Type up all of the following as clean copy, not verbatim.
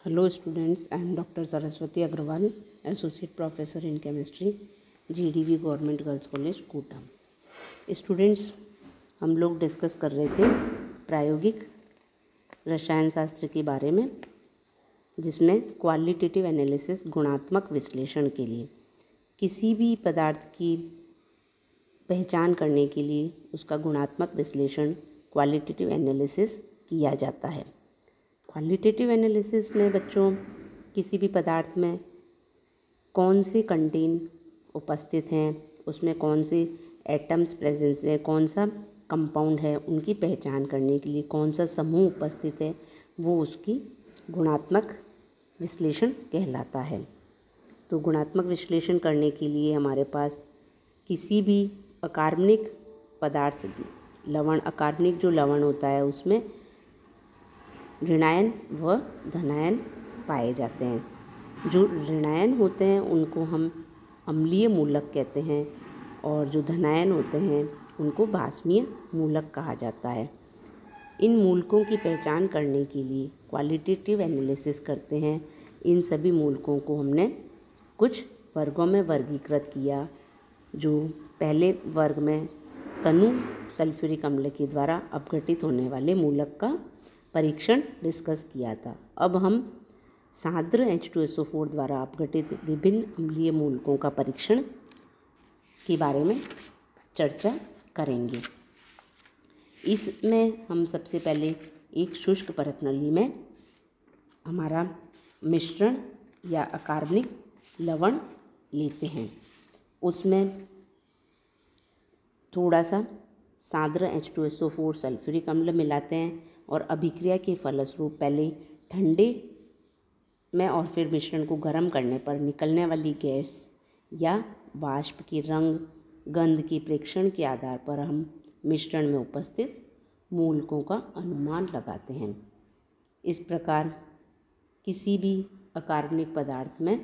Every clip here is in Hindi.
Hello students, I am Dr. Saraswati Agrawal, Associate Professor in Chemistry, GDV Government Girls College, कोटा। स्टूडेंट्स, हम लोग डिस्कस कर रहे थे प्रायोगिक रसायन शास्त्र के बारे में, जिसमें क्वालिटेटिव एनालिसिस गुणात्मक विश्लेषण के लिए किसी भी पदार्थ की पहचान करने के लिए उसका गुणात्मक विश्लेषण क्वालिटेटिव एनालिसिस किया जाता है। क्वालिटेटिव एनालिसिस में बच्चों किसी भी पदार्थ में कौन से कंटेंट उपस्थित हैं, उसमें कौन से एटम्स प्रेजेंस है, कौन सा कंपाउंड है, उनकी पहचान करने के लिए कौन सा समूह उपस्थित है, वो उसकी गुणात्मक विश्लेषण कहलाता है। तो गुणात्मक विश्लेषण करने के लिए हमारे पास किसी भी अकार्बनिक पदार्थ लवण, अकार्बनिक जो लवण होता है उसमें ऋणायन व धनायन पाए जाते हैं। जो ऋणायन होते हैं उनको हम अम्लीय मूलक कहते हैं और जो धनायन होते हैं उनको बाष्पीय मूलक कहा जाता है। इन मूलकों की पहचान करने के लिए क्वालिटेटिव एनालिसिस करते हैं। इन सभी मूलकों को हमने कुछ वर्गों में वर्गीकृत किया। जो पहले वर्ग में तनु सल्फ्यूरिक अम्ल के द्वारा अपघटित होने वाले मूलक का परीक्षण डिस्कस किया था। अब हम सान्द्र H2SO4 द्वारा अपघटित विभिन्न अम्लीय मूलकों का परीक्षण के बारे में चर्चा करेंगे। इसमें हम सबसे पहले एक शुष्क परत नली में हमारा मिश्रण या अकार्बनिक लवण लेते हैं। उसमें थोड़ा सा सान्द्र H2SO4 सल्फ्यूरिक अम्ल मिलाते हैं और अभिक्रिया के फलस्वरूप पहले ठंडे में और फिर मिश्रण को गर्म करने पर निकलने वाली गैस या वाष्प के रंग, गंध के प्रेक्षण के आधार पर हम मिश्रण में उपस्थित मूलकों का अनुमान लगाते हैं। इस प्रकार किसी भी अकार्बनिक पदार्थ में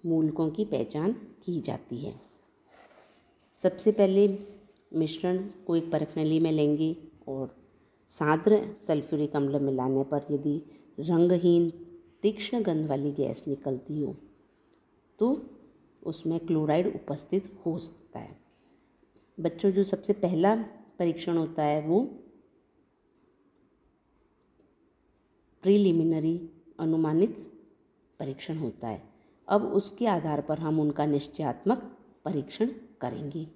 मूलकों की पहचान की जाती है। सबसे पहले मिश्रण को एक परत नली में लेंगे और सान्द्र सल्फ्यूरिक अम्ल मिलाने पर यदि रंगहीन तीक्ष्ण गंध वाली गैस निकलती हो तो उसमें क्लोराइड उपस्थित हो सकता है। बच्चों, जो सबसे पहला परीक्षण होता है वो प्रीलिमिनरी अनुमानित परीक्षण होता है। अब उसके आधार पर हम उनका निश्चयात्मक परीक्षण करेंगे।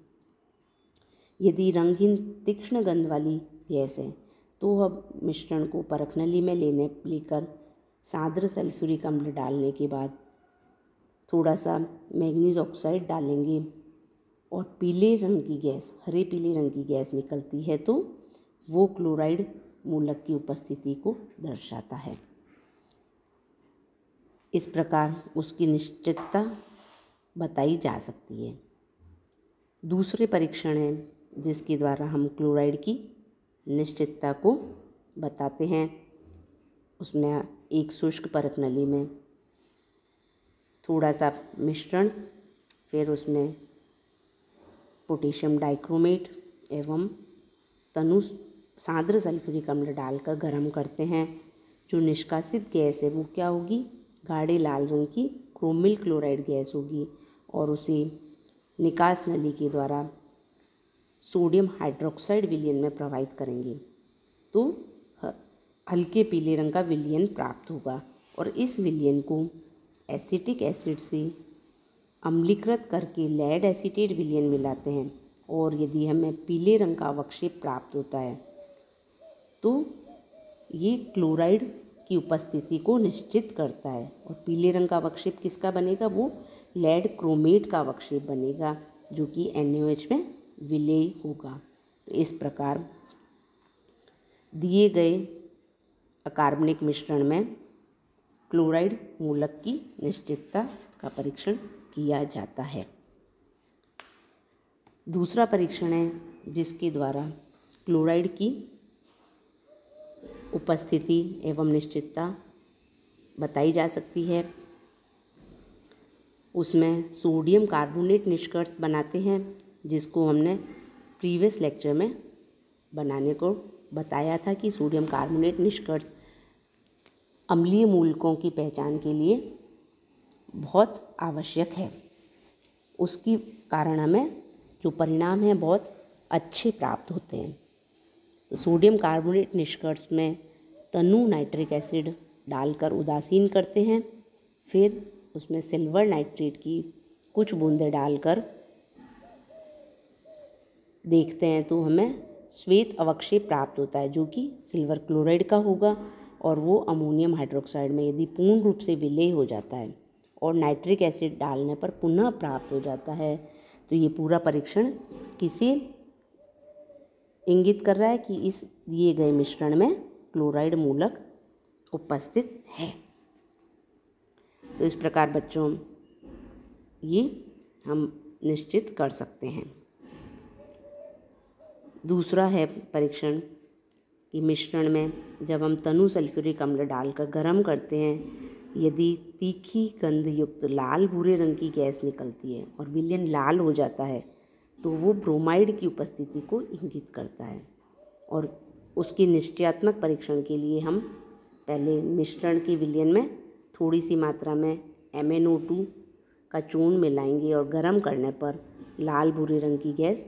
यदि रंगहीन तीक्ष्ण गंध वाली गैस है तो अब मिश्रण को परत नली में लेकर सान्द्र सल्फ्यूरिक अम्ल डालने के बाद थोड़ा सा मैंगनीज ऑक्साइड डालेंगे और पीले रंग की गैस, हरे पीले रंग की गैस निकलती है तो वो क्लोराइड मूलक की उपस्थिति को दर्शाता है। इस प्रकार उसकी निश्चितता बताई जा सकती है। दूसरे परीक्षण है जिसके द्वारा हम क्लोराइड की निश्चितता को बताते हैं। उसमें एक शुष्क परत नली में थोड़ा सा मिश्रण, फिर उसमें पोटेशियम डाइक्रोमेट एवं तनु सान्द्र सल्फ्यूरिक अम्ल डालकर गर्म करते हैं। जो निष्कासित गैस है वो क्या होगी? गाढ़े लाल रंग की क्रोमिल क्लोराइड गैस होगी और उसे निकास नली के द्वारा सोडियम हाइड्रोक्साइड विलयन में प्रवाहित करेंगे तो हल्के पीले रंग का विलयन प्राप्त होगा और इस विलयन को एसिटिक एसिड से अम्लीकृत करके लेड एसीटेट विलयन मिलाते हैं और यदि हमें पीले रंग का अवक्षेप प्राप्त होता है तो ये क्लोराइड की उपस्थिति को निश्चित करता है। और पीले रंग का अवक्षेप किसका बनेगा? वो लेड क्रोमेट का अवक्षेप बनेगा जो कि NaOH में विलेय होगा। तो इस प्रकार दिए गए अकार्बनिक मिश्रण में क्लोराइड मूलक की निश्चितता का परीक्षण किया जाता है। दूसरा परीक्षण है जिसके द्वारा क्लोराइड की उपस्थिति एवं निश्चितता बताई जा सकती है। उसमें सोडियम कार्बोनेट निष्कर्ष बनाते हैं जिसको हमने प्रीवियस लेक्चर में बनाने को बताया था कि सोडियम कार्बोनेट निष्कर्ष अम्लीय मूलकों की पहचान के लिए बहुत आवश्यक है। उसके कारण हमें जो परिणाम हैं बहुत अच्छे प्राप्त होते हैं। तो सोडियम कार्बोनेट निष्कर्ष में तनु नाइट्रिक एसिड डालकर उदासीन करते हैं, फिर उसमें सिल्वर नाइट्रेट की कुछ बूंदें डालकर देखते हैं तो हमें श्वेत अवक्षेप प्राप्त होता है, जो कि सिल्वर क्लोराइड का होगा, और वो अमोनियम हाइड्रोक्साइड में यदि पूर्ण रूप से विलय हो जाता है और नाइट्रिक एसिड डालने पर पुनः प्राप्त हो जाता है, तो ये पूरा परीक्षण किसे इंगित कर रहा है कि इस दिए गए मिश्रण में क्लोराइड मूलक उपस्थित है। तो इस प्रकार बच्चों ये हम निश्चित कर सकते हैं। दूसरा है परीक्षण कि मिश्रण में जब हम तनु सल्फ्यूरिक अम्ल डालकर गर्म करते हैं, यदि तीखी गंध युक्त लाल भूरे रंग की गैस निकलती है और विलयन लाल हो जाता है, तो वो ब्रोमाइड की उपस्थिति को इंगित करता है। और उसके निश्चयात्मक परीक्षण के लिए हम पहले मिश्रण के विलयन में थोड़ी सी मात्रा में MnO2 का चूर्ण मिलाएंगे और गर्म करने पर लाल भूरे रंग की गैस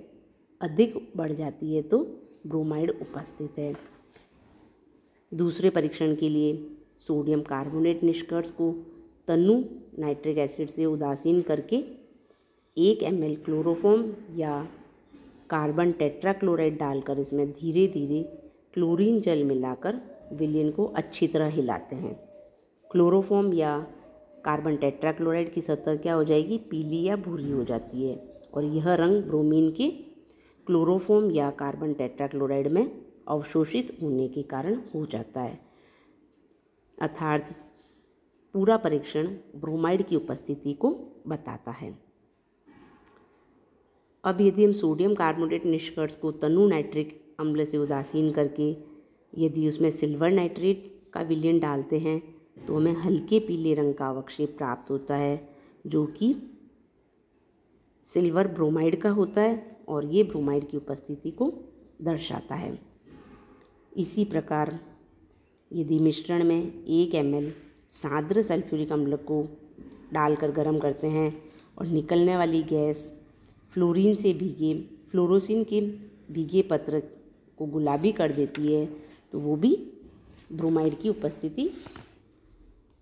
अधिक बढ़ जाती है तो ब्रोमाइड उपस्थित है। दूसरे परीक्षण के लिए सोडियम कार्बोनेट निष्कर्ष को तनु नाइट्रिक एसिड से उदासीन करके 1 ml क्लोरोफॉर्म या कार्बन टेट्राक्लोराइड डालकर इसमें धीरे धीरे क्लोरीन जल मिलाकर विलयन को अच्छी तरह हिलाते हैं। क्लोरोफॉर्म या कार्बन टेट्राक्लोराइड की सतह क्या हो जाएगी, पीली या भूरी हो जाती है, और यह रंग ब्रोमीन के क्लोरोफॉर्म या कार्बन टेट्राक्लोराइड में अवशोषित होने के कारण हो जाता है। अर्थात पूरा परीक्षण ब्रोमाइड की उपस्थिति को बताता है। अब यदि हम सोडियम कार्बोनेट निष्कर्ष को तनु नाइट्रिक अम्ल से उदासीन करके यदि उसमें सिल्वर नाइट्रेट का विलयन डालते हैं, तो हमें हल्के पीले रंग का अवक्षेप प्राप्त होता है, जो कि सिल्वर ब्रोमाइड का होता है, और ये ब्रोमाइड की उपस्थिति को दर्शाता है। इसी प्रकार यदि मिश्रण में 1 ml सान्द्र सल्फ्यूरिक अम्ल को डालकर गर्म करते हैं और निकलने वाली गैस फ्लोरोसिन के भीगे पत्र को गुलाबी कर देती है, तो वो भी ब्रोमाइड की उपस्थिति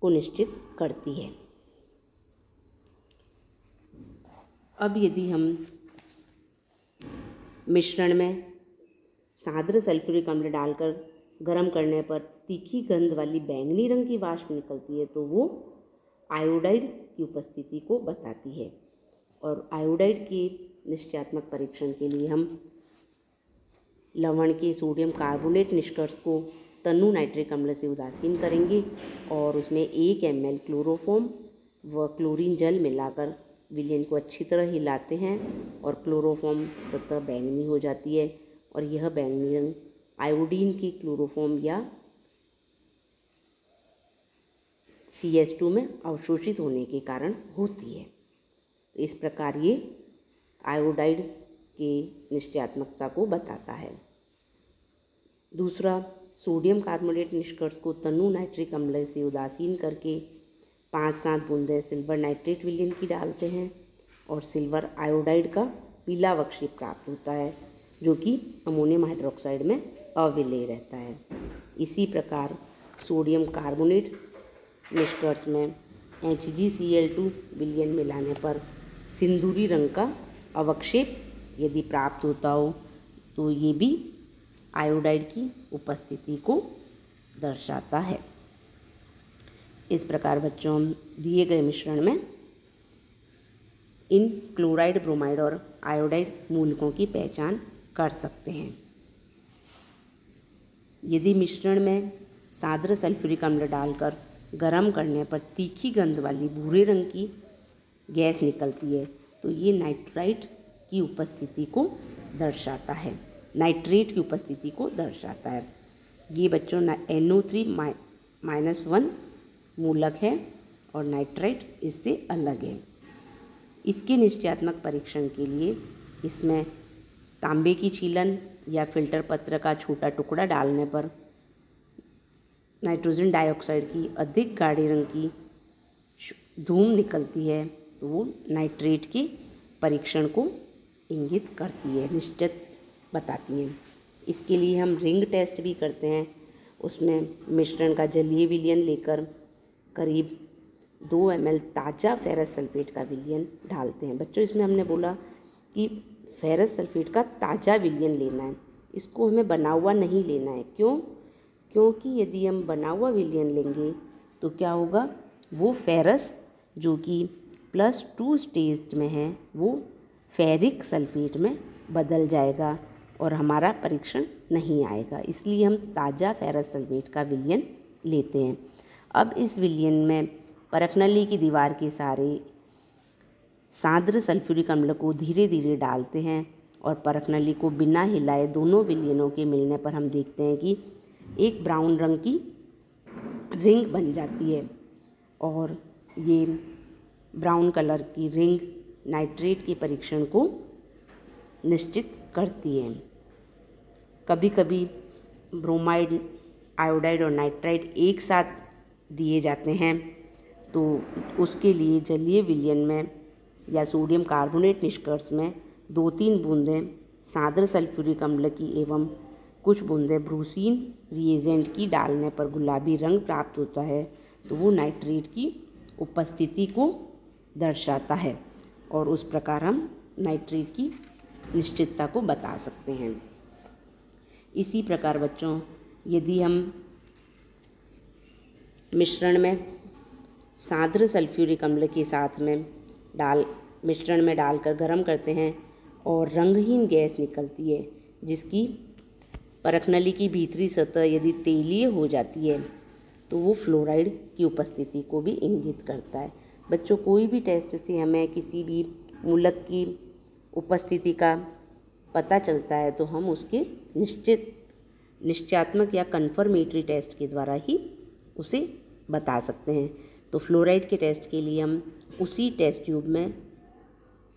को निश्चित करती है। अब यदि हम मिश्रण में सान्द्र सल्फ्यूरिक अम्ल डालकर गर्म करने पर तीखी गंध वाली बैंगनी रंग की वाष्प निकलती है, तो वो आयोडाइड की उपस्थिति को बताती है। और आयोडाइड के निश्चयात्मक परीक्षण के लिए हम लवण के सोडियम कार्बोनेट निष्कर्ष को तनु नाइट्रिक अम्ल से उदासीन करेंगे और उसमें 1 ml क्लोरोफॉर्म व क्लोरीन जल मिलाकर विलयन को अच्छी तरह हिलाते हैं, और क्लोरोफॉर्म सतह बैंगनी हो जाती है, और यह बैंगनी रंग आयोडीन की क्लोरोफॉर्म या CS2 में अवशोषित होने के कारण होती है। तो इस प्रकार ये आयोडाइड के निश्चयात्मकता को बताता है। दूसरा, सोडियम कार्बोनेट निष्कर्ष को तनु नाइट्रिक अम्ल से उदासीन करके 5-7 बूंदें सिल्वर नाइट्रेट विलयन की डालते हैं और सिल्वर आयोडाइड का पीला अवक्षेप प्राप्त होता है, जो कि अमोनियम हाइड्रोक्साइड में अविलय रहता है। इसी प्रकार सोडियम कार्बोनेट निष्कर्ष में HgCl2 विलयन मिलाने पर सिंदूरी रंग का अवक्षेप यदि प्राप्त होता हो, तो ये भी आयोडाइड की उपस्थिति को दर्शाता है। इस प्रकार बच्चों दिए गए मिश्रण में इन क्लोराइड, ब्रोमाइड और आयोडाइड मूलकों की पहचान कर सकते हैं। यदि मिश्रण में सान्द्र सल्फ्यूरिक अम्ल डालकर गर्म करने पर तीखी गंध वाली भूरे रंग की गैस निकलती है, तो ये नाइट्राइट की उपस्थिति को दर्शाता है, नाइट्रेट की उपस्थिति को दर्शाता है। ये बच्चों NO3-1 मूलक है और नाइट्राइट इससे अलग है। इसके निश्चयात्मक परीक्षण के लिए इसमें तांबे की छीलन या फिल्टर पत्र का छोटा टुकड़ा डालने पर नाइट्रोजन डाइऑक्साइड की अधिक गाढ़े रंग की धूम निकलती है तो वो नाइट्रेट के परीक्षण को इंगित करती है, निश्चित बताती है। इसके लिए हम रिंग टेस्ट भी करते हैं। उसमें मिश्रण का जलीय विलयन लेकर करीब 2 ml ताज़ा फेरस सल्फेट का विलयन डालते हैं। बच्चों, इसमें हमने बोला कि फेरस सल्फेट का ताज़ा विलयन लेना है, इसको हमें बना हुआ नहीं लेना है। क्यों? क्योंकि यदि हम बना हुआ विलयन लेंगे तो क्या होगा, वो फेरस जो कि +2 स्टेज में है वो फेरिक सल्फेट में बदल जाएगा और हमारा परीक्षण नहीं आएगा। इसलिए हम ताज़ा फेरस सल्फेट का विलयन लेते हैं। अब इस विलयन में परखनली की दीवार के सारे सांद्र सल्फ्यूरिक अम्ल को धीरे धीरे डालते हैं और परखनली को बिना हिलाए दोनों विलयनों के मिलने पर हम देखते हैं कि एक ब्राउन रंग की रिंग बन जाती है और ये ब्राउन कलर की रिंग नाइट्रेट के परीक्षण को निश्चित करती है। कभी कभी ब्रोमाइड, आयोडाइड और नाइट्राइड एक साथ दिए जाते हैं तो उसके लिए जलीय विलयन में या सोडियम कार्बोनेट निष्कर्ष में 2-3 बूंदें सांद्र सल्फ्यूरिक अम्ल की एवं कुछ बूंदें ब्रूसीन रिएजेंट की डालने पर गुलाबी रंग प्राप्त होता है तो वो नाइट्रेट की उपस्थिति को दर्शाता है और उस प्रकार हम नाइट्रेट की निश्चितता को बता सकते हैं। इसी प्रकार बच्चों, यदि हम मिश्रण में सांद्र सल्फ्यूरिक अम्ल के साथ में मिश्रण में डालकर गर्म करते हैं और रंगहीन गैस निकलती है जिसकी परखनली की भीतरी सतह यदि तेलीय हो जाती है तो वो फ्लोराइड की उपस्थिति को भी इंगित करता है। बच्चों, कोई भी टेस्ट से हमें किसी भी मूलक की उपस्थिति का पता चलता है तो हम उसके निश्चयात्मक या कन्फर्मेटरी टेस्ट के द्वारा ही उसे बता सकते हैं। तो फ्लोराइड के टेस्ट के लिए हम उसी टेस्ट ट्यूब में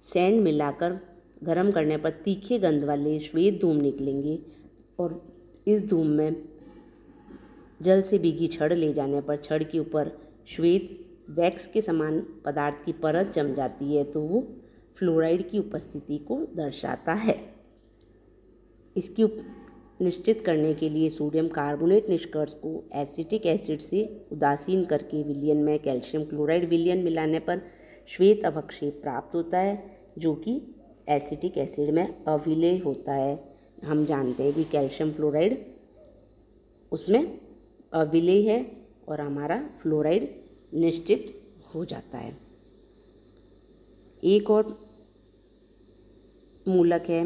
सैंड मिलाकर गर्म करने पर तीखे गंध वाले श्वेत धूम निकलेंगे और इस धूम में जल से भीगी छड़ ले जाने पर छड़ के ऊपर श्वेत वैक्स के समान पदार्थ की परत जम जाती है तो वो फ्लोराइड की उपस्थिति को दर्शाता है। इसकी निश्चित करने के लिए सोडियम कार्बोनेट निष्कर्ष को एसिटिक एसिड से उदासीन करके विलयन में कैल्शियम क्लोराइड विलयन मिलाने पर श्वेत अवक्षेप प्राप्त होता है जो कि एसिटिक एसिड में अविलेय होता है। हम जानते हैं कि कैल्शियम फ्लोराइड उसमें अविलेय है और हमारा फ्लोराइड निश्चित हो जाता है। एक और मूलक है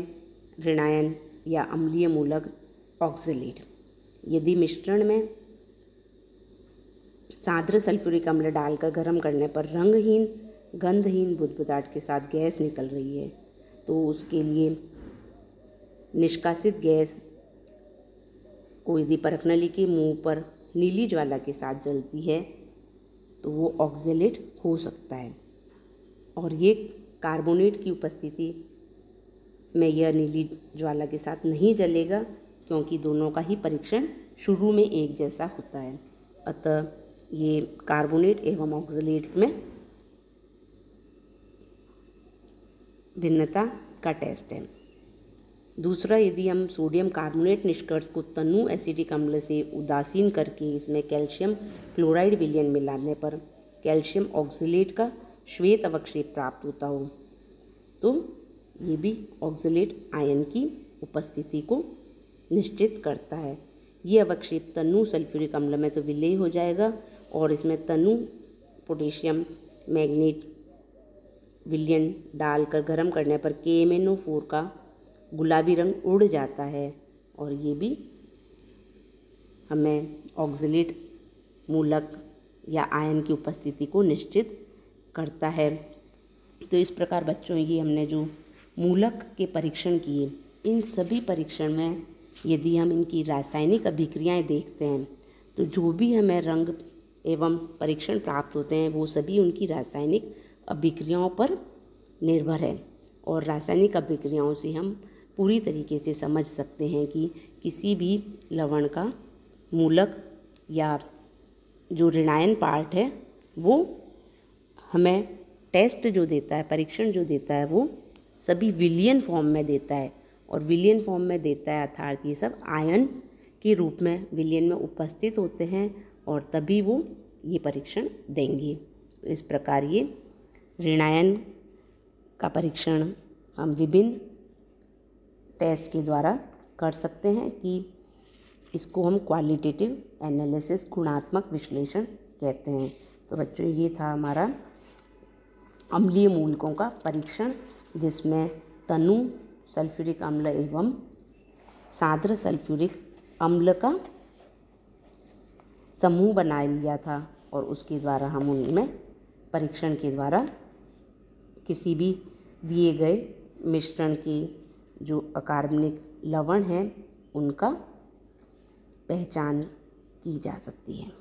ऋणायन या अम्लीय मूलक ऑक्जेलेट। यदि मिश्रण में सांद्र सल्फ्यूरिक अम्ल डालकर गर्म करने पर रंगहीन गंधहीन बुदबुदाहट के साथ गैस निकल रही है तो उसके लिए निष्कासित गैस को यदि परखनली के मुंह पर नीली ज्वाला के साथ जलती है तो वो ऑक्जेलेट हो सकता है और ये कार्बोनेट की उपस्थिति में यह नीली ज्वाला के साथ नहीं जलेगा क्योंकि दोनों का ही परीक्षण शुरू में एक जैसा होता है। अतः ये कार्बोनेट एवं ऑक्जेलेट में भिन्नता का टेस्ट है। दूसरा, यदि हम सोडियम कार्बोनेट निष्कर्ष को तनु एसिटिक अम्ल से उदासीन करके इसमें कैल्शियम क्लोराइड विलयन मिलाने पर कैल्शियम ऑक्जेलेट का श्वेत अवक्षेप प्राप्त होता हो तो ये भी ऑक्जेलेट आयन की उपस्थिति को निश्चित करता है। ये अवक्षेप तनु सल्फ्यूरिक अम्ल में तो विलय हो जाएगा और इसमें तनु पोटेशियम मैग्नेट विलयन डालकर गर्म करने पर KMnO4 का गुलाबी रंग उड़ जाता है और ये भी हमें ऑक्जेलेट मूलक या आयन की उपस्थिति को निश्चित करता है। तो इस प्रकार बच्चों, ये हमने जो मूलक के परीक्षण किए, इन सभी परीक्षण में यदि हम इनकी रासायनिक अभिक्रियाएं देखते हैं तो जो भी हमें रंग एवं परीक्षण प्राप्त होते हैं वो सभी उनकी रासायनिक अभिक्रियाओं पर निर्भर है और रासायनिक अभिक्रियाओं से हम पूरी तरीके से समझ सकते हैं कि किसी भी लवण का मूलक या जो ऋणायन पार्ट है वो हमें टेस्ट जो देता है, परीक्षण जो देता है, वो सभी विलियन फॉर्म में देता है। और विलियन फॉर्म में देता है अर्थात ये सब आयन के रूप में विलियन में उपस्थित होते हैं और तभी वो ये परीक्षण देंगे। तो इस प्रकार ये ऋणायन का परीक्षण हम विभिन्न टेस्ट के द्वारा कर सकते हैं कि इसको हम क्वालिटेटिव एनालिसिस, गुणात्मक विश्लेषण कहते हैं। तो बच्चों ये था हमारा अम्लीय मूलकों का परीक्षण, जिसमें तनु सल्फ्यूरिक अम्ल एवं सान्द्र सल्फ्यूरिक अम्ल का समूह बना लिया था और उसके द्वारा हम उनमें परीक्षण के द्वारा किसी भी दिए गए मिश्रण के जो अकार्बनिक लवण हैं उनका पहचान की जा सकती है।